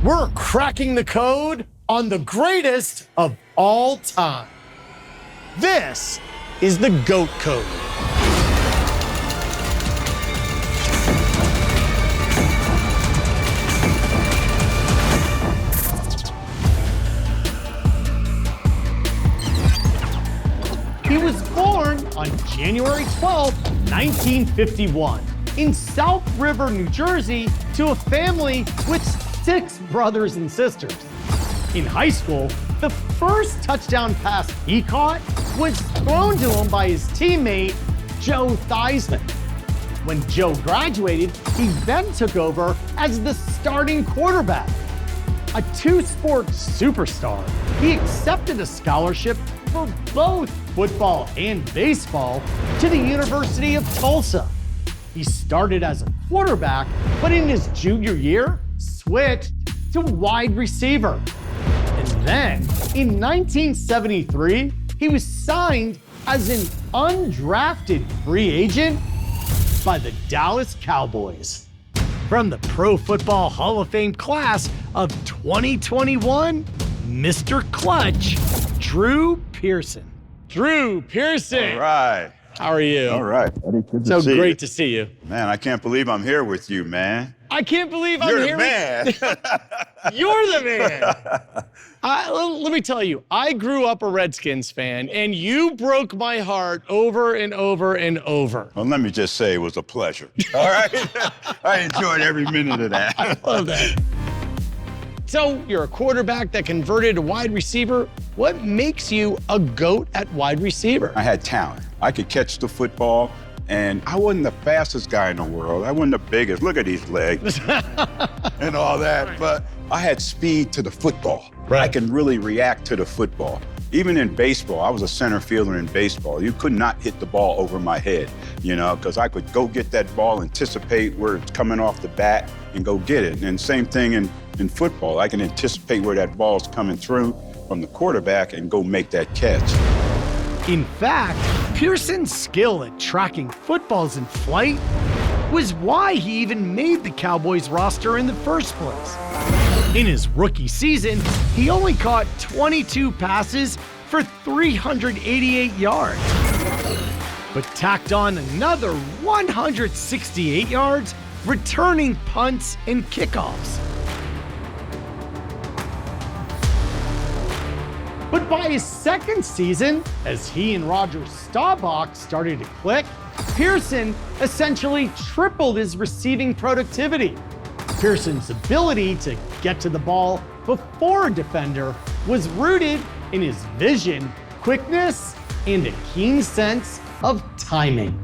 We're cracking the code on the greatest of all time. This is the GOAT Code. He was born on January 12, 1951, in South River, New Jersey, to a family with 6 brothers and sisters. In high school, the first touchdown pass he caught was thrown to him by his teammate, Joe Theismann. When Joe graduated, he then took over as the starting quarterback. A 2-sport superstar, he accepted a scholarship for both football and baseball to the University of Tulsa. He started as a quarterback, but in his junior year, switched to wide receiver. And then, in 1973, he was signed as an undrafted free agent by the Dallas Cowboys. From the Pro Football Hall of Fame class of 2021, Mr. Clutch, Drew Pearson. Drew Pearson. All right. How are you? All right, buddy. Good So to see great you. to see you. Man, I can't believe I'm here with you, man. I can't believe I'm You're here. the man. You're the man. Let me tell you, I grew up a Redskins fan, and you broke my heart over and over and over. Well, let me just say it was a pleasure. All right? I enjoyed every minute of that. I love that. So you're a quarterback that converted to wide receiver. What makes you a GOAT at wide receiver? I had talent. I could catch the football, and I wasn't the fastest guy in the world. I wasn't the biggest. Look at these legs and all that. But I had speed to the football. Right. I can really react to the football. Even in baseball, I was a center fielder in baseball. You could not hit the ball over my head, you know, because I could go get that ball, anticipate where it's coming off the bat, and go get it. And same thing in football. I can anticipate where that ball's coming through from the quarterback and go make that catch. In fact, Pearson's skill at tracking footballs in flight was why he even made the Cowboys roster in the first place. In his rookie season, he only caught 22 passes for 388 yards, but tacked on another 168 yards returning punts and kickoffs. But by his second season, as he and Roger Staubach started to click, Pearson essentially tripled his receiving productivity. Pearson's ability to get to the ball before a defender was rooted in his vision, quickness, and a keen sense of timing.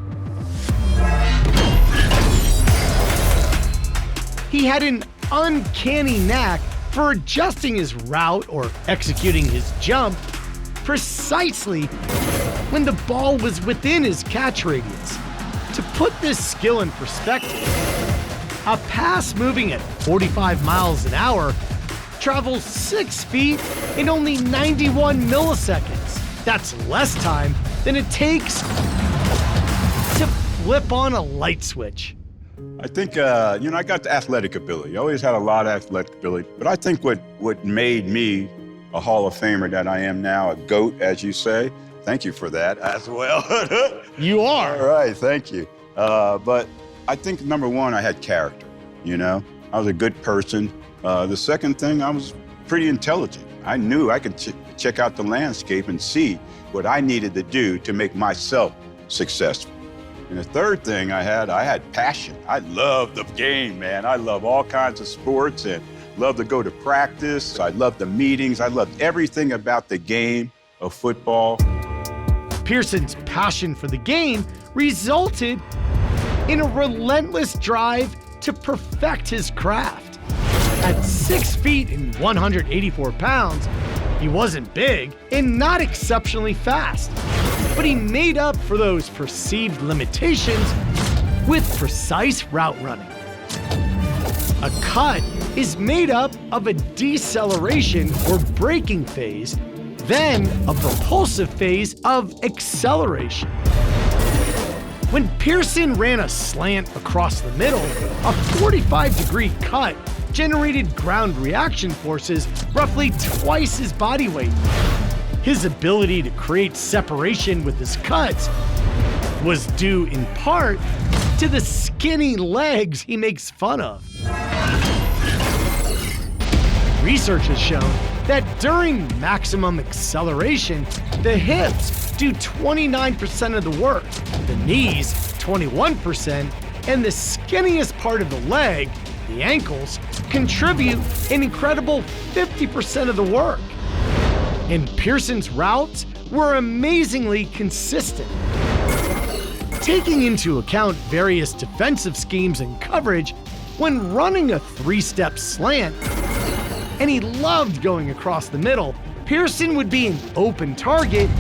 He had an uncanny knack for adjusting his route or executing his jump precisely when the ball was within his catch radius. To put this skill in perspective, a pass moving at 45 miles an hour travels 6 feet in only 91 milliseconds. That's less time than it takes to flip on a light switch. I think, I got the athletic ability. I always had a lot of athletic ability. But I think what made me a Hall of Famer that I am now, a GOAT, as you say, thank you for that as well. You are. All right, thank you. But I think, number one, I had character, you know? I was a good person. The second thing, I was pretty intelligent. I knew I could check out the landscape and see what I needed to do to make myself successful. And the third thing I had passion. I love the game, man. I love all kinds of sports and love to go to practice. I love the meetings. I loved everything about the game of football. Pearson's passion for the game resulted in a relentless drive to perfect his craft. At 6 feet and 184 pounds, he wasn't big and not exceptionally fast, but he made up for those perceived limitations with precise route running. A cut is made up of a deceleration or braking phase, then a propulsive phase of acceleration. When Pearson ran a slant across the middle, a 45-degree cut generated ground reaction forces roughly twice his body weight. His ability to create separation with his cuts was due in part to the skinny legs he makes fun of. Research has shown that during maximum acceleration, the hips do 29% of the work, the knees 21%, and the skinniest part of the leg, the ankles, contribute an incredible 50% of the work. And Pearson's routes were amazingly consistent. Taking into account various defensive schemes and coverage, when running a 3-step slant, and he loved going across the middle, Pearson would be an open target,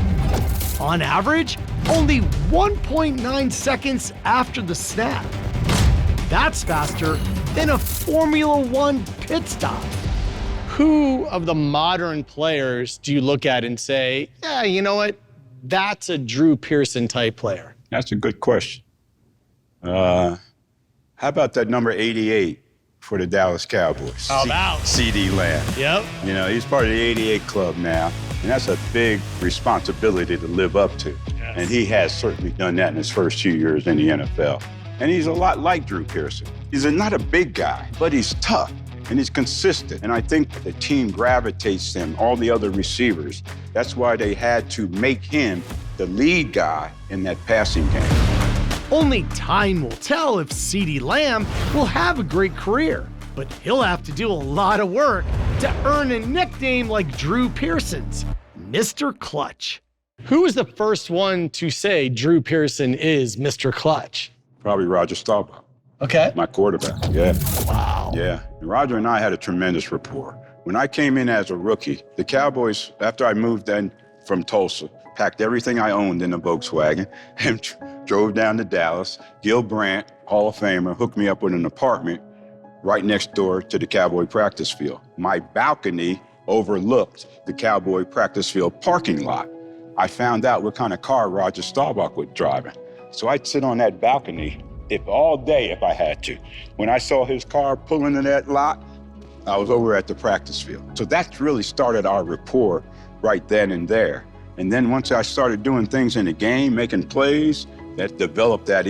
on average, only 1.9 seconds after the snap. That's faster than a Formula One pit stop. Who of the modern players do you look at and say, yeah, you know what? That's a Drew Pearson type player? That's a good question. How about that number 88 for the Dallas Cowboys? How about? CD Lamb. Yep. You know, he's part of the 88 club now, and that's a big responsibility to live up to. Yes. And he has certainly done that in his first 2 years in the NFL. And he's a lot like Drew Pearson. He's not a big guy, but he's tough and he's consistent. And I think the team gravitates him, all the other receivers. That's why they had to make him the lead guy in that passing game. Only time will tell if CeeDee Lamb will have a great career, but he'll have to do a lot of work to earn a nickname like Drew Pearson's, Mr. Clutch. Who was the first one to say Drew Pearson is Mr. Clutch? Probably Roger Staubach, Okay. my quarterback. Yeah. Wow. Yeah. Roger and I had a tremendous rapport. When I came in as a rookie, the Cowboys, after I moved in from Tulsa, packed everything I owned in a Volkswagen and drove down to Dallas. Gil Brandt, Hall of Famer, hooked me up with an apartment right next door to the Cowboy practice field. My balcony overlooked the Cowboy practice field parking lot. I found out what kind of car Roger Staubach was driving. So I'd sit on that balcony all day if I had to. When I saw his car pull into that lot, I was over at the practice field. So that really started our rapport right then and there. And then once I started doing things in the game, making plays, that developed that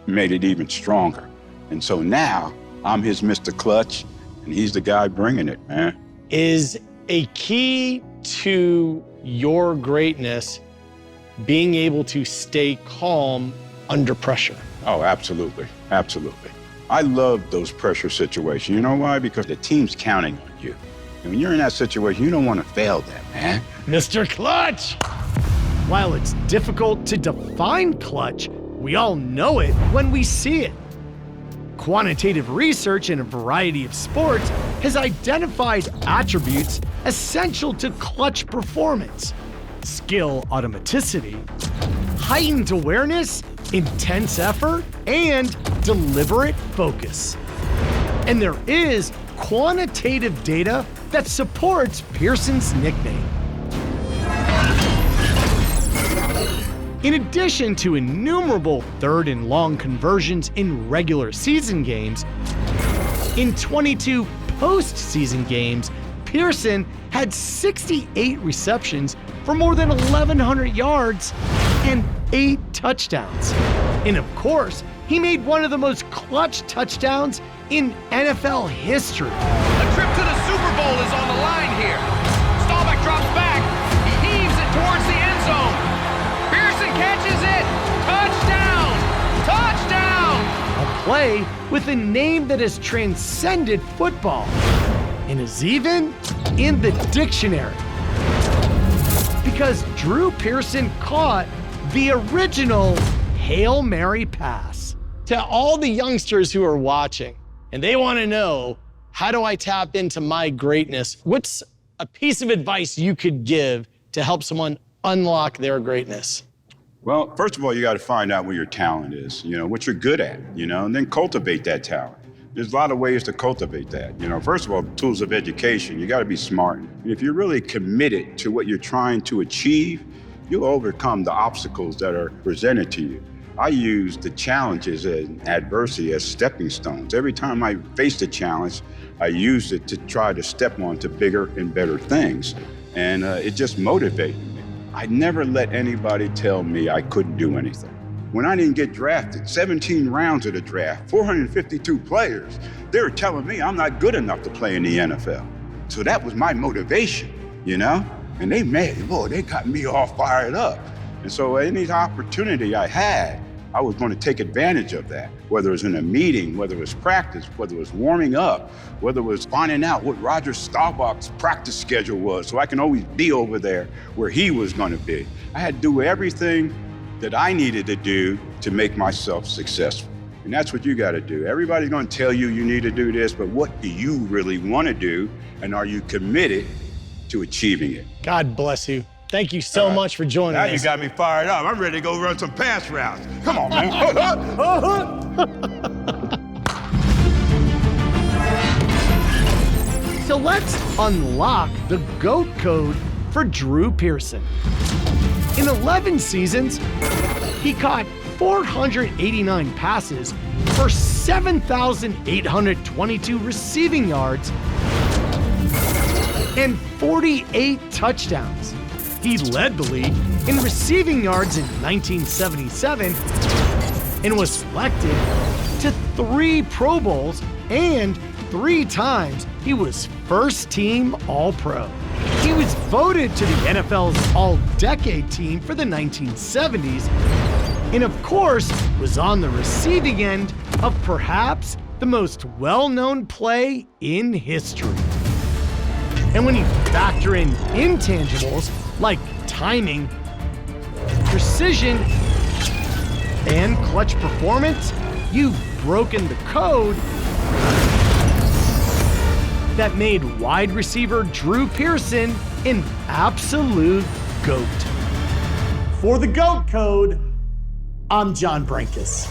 made it even stronger. And so now I'm his Mr. Clutch, and he's the guy bringing it, man. Is a key to your greatness being able to stay calm under pressure? Oh, absolutely, absolutely. I love those pressure situations. You know why? Because the team's counting on you. And when you're in that situation, you don't want to fail them, man. Mr. Clutch! While it's difficult to define clutch, we all know it when we see it. Quantitative research in a variety of sports has identified attributes essential to clutch performance: skill automaticity, heightened awareness, intense effort, and deliberate focus. And there is quantitative data that supports Pearson's nickname. In addition to innumerable third and long conversions in regular season games, in 22 postseason games, Pearson had 68 receptions for more than 1,100 yards and 8 touchdowns. And of course, he made one of the most clutch touchdowns in NFL history. A trip to the Super Bowl is on the line here. Staubach drops back. He heaves it towards the end zone. Pearson catches it. Touchdown! Touchdown! A play with a name that has transcended football and is even in the dictionary. Because Drew Pearson caught the original Hail Mary pass. To all the youngsters who are watching and they want to know, how do I tap into my greatness? What's a piece of advice you could give to help someone unlock their greatness? Well, first of all, you got to find out what your talent is, what you're good at, and then cultivate that talent. There's a lot of ways to cultivate that. First of all, tools of education. You got to be smart. If you're really committed to what you're trying to achieve, you'll overcome the obstacles that are presented to you. I used the challenges and adversity as stepping stones. Every time I faced a challenge, I used it to try to step on to bigger and better things. And it just motivated me. I never let anybody tell me I couldn't do anything. When I didn't get drafted, 17 rounds of the draft, 452 players, they were telling me I'm not good enough to play in the NFL. So that was my motivation, you know? And they got me all fired up. And so any opportunity I had, I was going to take advantage of that, whether it was in a meeting, whether it was practice, whether it was warming up, whether it was finding out what Roger Staubach's practice schedule was so I can always be over there where he was going to be. I had to do everything that I needed to do to make myself successful. And that's what you got to do. Everybody's going to tell you you need to do this, but what do you really want to do? And are you committed to achieving it? God bless you. Thank you so much for joining us. Now you got me fired up. I'm ready to go run some pass routes. Come on, man. So let's unlock the GOAT code for Drew Pearson. In 11 seasons, he caught 489 passes for 7,822 receiving yards and 48 touchdowns. He led the league in receiving yards in 1977 and was selected to 3 Pro Bowls, and 3 times he was first team All-Pro. He was voted to the NFL's All-Decade team for the 1970s, and of course was on the receiving end of perhaps the most well-known play in history. And when you factor in intangibles like timing, precision, and clutch performance, you've broken the code that made wide receiver Drew Pearson an absolute GOAT. For the GOAT code, I'm John Brinkus.